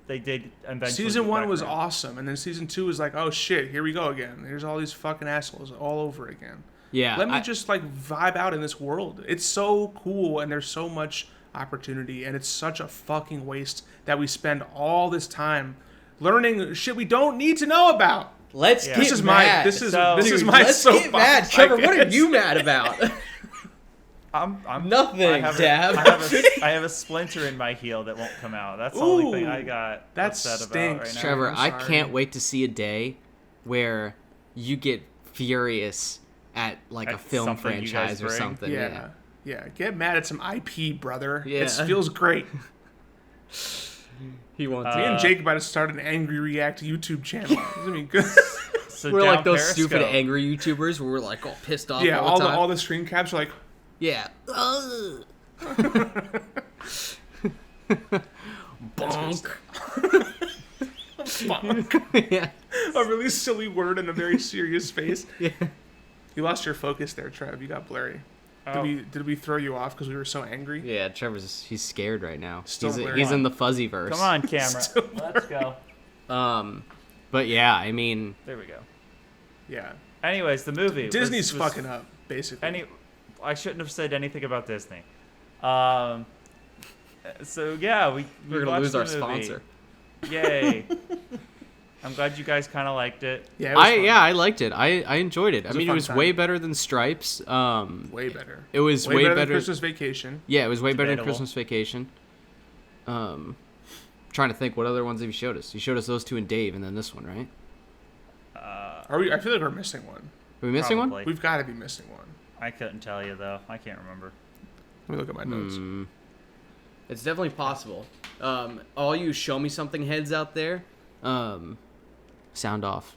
they did eventually. Season get 1 back was around. awesome, and then season 2 was like, oh shit, here we go again. There's all these fucking assholes all over again. Yeah, Let me just like vibe out in this world. It's so cool, and there's so much opportunity, and it's such a fucking waste that we spend all this time learning shit we don't need to know about. let's Yeah. get This is mad. my this is So- this is Dude, my let's get mad. soapbox, Trevor, I what are guess. you mad about? I'm Nothing, I have Dab. I have a splinter in my heel that won't come out. That's the only thing I got that upset about stinks. right now. Trevor, I'm I sorry. can't wait to see a day where you get furious at like a At film something you guys franchise or bring. something. Yeah. Yeah. Get mad at some IP, brother. Yeah. It feels great. He wants Me it. and Jake about to start an Angry React YouTube channel. It's gonna be good. So We're down like those Periscope. stupid angry YouTubers where we're like all pissed off Yeah, all the time. all the screen caps are like, Yeah. Bonk. bonk. Yeah. A really silly word in a very serious face. Yeah. You lost your focus there, Trev. You got blurry. Oh. Did we throw you off because we were so angry? Yeah, he's scared right now. Still blurry. He's in the fuzzy verse. Come on, camera. Let's go. But yeah, I mean, There we go. Yeah. Anyways, the movie. Disney's was fucking up, basically. I shouldn't have said anything about Disney. So yeah, we we're gonna watched lose the our movie. sponsor. Yay! I'm glad you guys kind of liked it. Yeah, it was fun. I liked it. I enjoyed it. I was a mean, it fun was time. way better than Stripes. Way better. It was Way better than better. Christmas Vacation. Yeah, it was way better than Debatable. Christmas Vacation. Trying to think what other ones have you showed us. You showed us those two and Dave, and then this one, right? Are we? I feel like we're missing one. Are we missing one? Probably. We've got to be missing one. I couldn't tell you though. I can't remember. Let me look at my notes. It's definitely possible. All you show me something heads out there, sound off.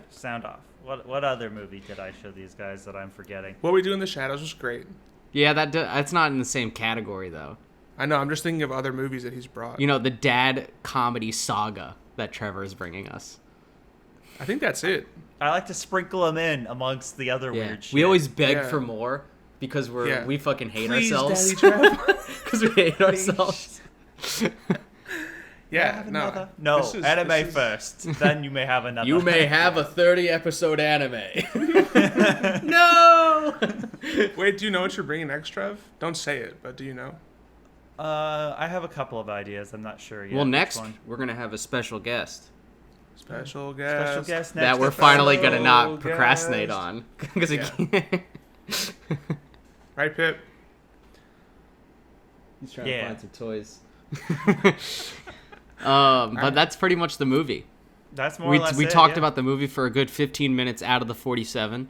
Sound off. What other movie did I show these guys that I'm forgetting? What We Do in the Shadows was great. Yeah, that's not in the same category though. I know. I'm just thinking of other movies that he's brought. You know, the dad comedy saga that Trevor is bringing us. I think that's it. I like to sprinkle them in amongst the other Yeah, weird shit. we always beg Yeah. for more because Yeah. we fucking hate Please, ourselves. Daddy Trev. Because we hate ourselves. Yeah, Have no. another? No, This is- anime this is- first. Then you may have another. You may have a 30-episode anime. No. Wait, do you know what you're bringing next, Trev? Don't say it, but do you know? I have a couple of ideas. I'm not sure yet. Well, which next one. we're gonna have a special guest Special guest. Special guest next. that we're episode. finally gonna not Special procrastinate guest. on because Yeah. Right, Pip? he's trying Yeah. to find some toys. But that's pretty much the movie. That's more We or less we it, talked yeah. about the movie for a good 15 minutes out of the 47.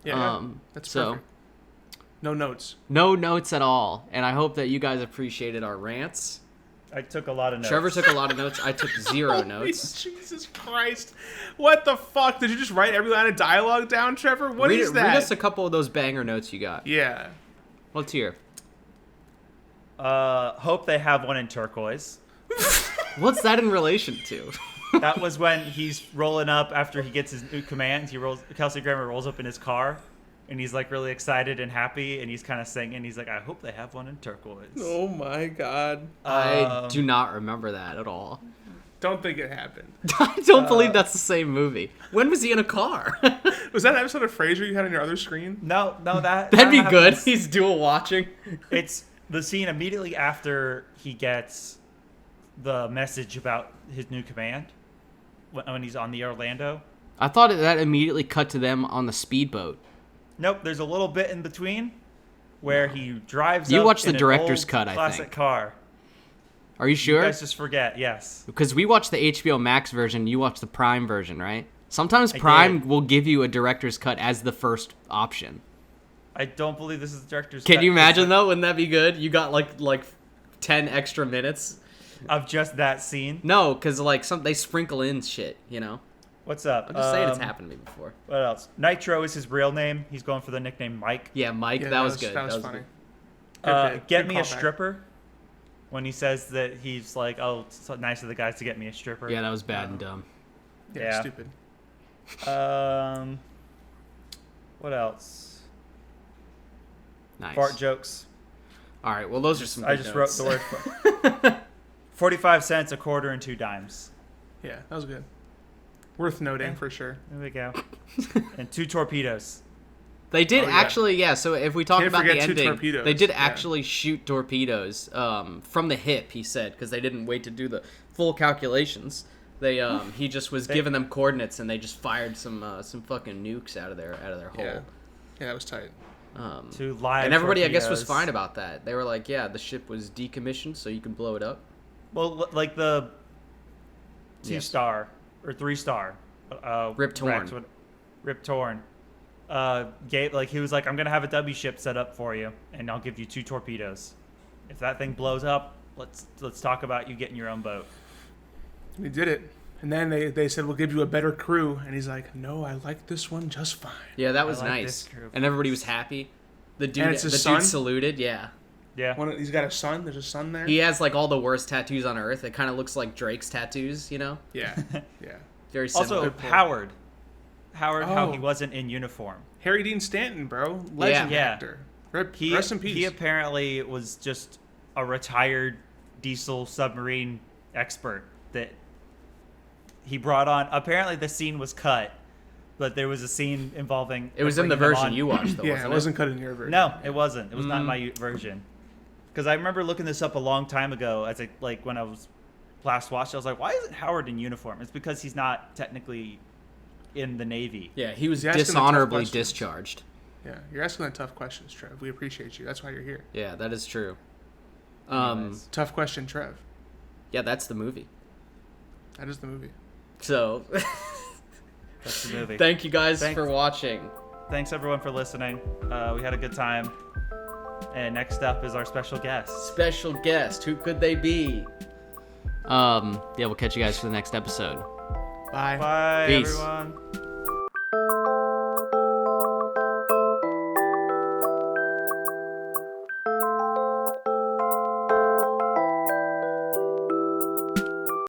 Yeah, that's so perfect. No notes. no notes at all, and I hope that you guys appreciated our rants. I took a lot of notes. Trevor took a lot of notes. I took 0 notes. Jesus Christ. What the fuck? Did you just write every line of dialogue down, Trevor? What is that? Read us a couple of those banger notes you got. Yeah. Let's hear. Hope they have one in turquoise. What's that in relation to? That was when he's rolling up after he gets his new commands. Kelsey Grammer rolls up in his car, and he's like really excited and happy, and he's kind of singing. He's like, "I hope they have one in turquoise." Oh my god. I do not remember that at all. Don't think it happened. I don't believe that's the same movie. When was he in a car? Was that an episode of Frasier you had on your other screen? No, that That'd be that good. happens- He's dual watching. It's the scene immediately after he gets the message about his new command when he's on the Orlando. I thought that immediately cut to them on the speedboat. Nope, there's a little bit in between where he drives. You up watched the in an director's old cut, I classic think. car. Are you You sure? guys just forget. Yes. Because we watched the HBO Max version, you watched the Prime version, right? Sometimes I Prime did. will give you a director's cut as the first option. I don't believe this is the director's Can cut. you imagine though? Wouldn't that be good? You got like 10 extra minutes. Of just that scene. No, because like they sprinkle in shit, you know. What's up? I'm just saying it's happened to me before. What else? Nitro is his real name. He's going for the nickname Mike. Yeah, Mike, Yeah, that was good. That was funny. good. Good Get me a callback. stripper. When he says that he's like, "Oh, it's so nice of the guys to get me a stripper." Yeah, that was bad and dumb. Yeah, stupid. What else? Nice. Fart jokes. All right, well those are some. I good just notes. wrote the word. 45 cents, a quarter, and 2 dimes. Yeah, that was good. Worth noting for sure. There we go. And 2 torpedoes. They did Oh, yeah. actually, yeah. So if we talk Can't about the forget 2 ending, torpedoes, they did yeah. actually shoot torpedoes from the hip. He said because they didn't wait to do the full calculations. They he just was giving them coordinates and they just fired some fucking nukes out of their hole. Yeah. Yeah, that was tight. 2 live And everybody, I guess, was torpedoes. fine about that. They were like, "Yeah, the ship was decommissioned, so you can blow it up." Well, like the Yes. 2-star or 3-star. Rip Torn. Rip Torn, he was like, I'm gonna have a W ship set up for you, and I'll give you 2 torpedoes. If that thing blows up, let's talk about you getting your own boat. We did it. And then they said, we'll give you a better crew. And he's like, no, I like this one just fine. Yeah, that was I like nice. this crew. And everybody was happy. The dude, And it's his the son? dude saluted, yeah. Yeah. He's got a son. There's a son there. He has like all the worst tattoos on earth. It kind of looks like Drake's tattoos, you know? Yeah. Yeah. Very similar. Also, Howard, how Oh. he wasn't in uniform. Harry Dean Stanton, bro. Legend Yeah. actor. Rest in peace. He apparently was just a retired diesel submarine expert that he brought on. Apparently, the scene was cut, but there was a scene involving. It was in the bringing them version on. you watched, though, Yeah, wasn't it wasn't cut in your version. No, it wasn't. It was not Mm. my version. Because I remember looking this up a long time ago, when I was last watched. I was like, why isn't Howard in uniform? It's because he's not technically in the Navy. Yeah, he was He's asking the tough dishonorably questions. discharged. Yeah, you're asking the tough questions, Trev. We appreciate you. That's why you're here. Yeah, that is true. Anyways. Tough question, Trev. Yeah, that's the movie. That is the movie. So, That's the movie. thank you guys Thanks. for watching. Thanks everyone for listening. We had a good time. And next up is our special guest. Special guest, who could they be? Yeah, we'll catch you guys for the next episode. Bye. Bye, Peace. everyone.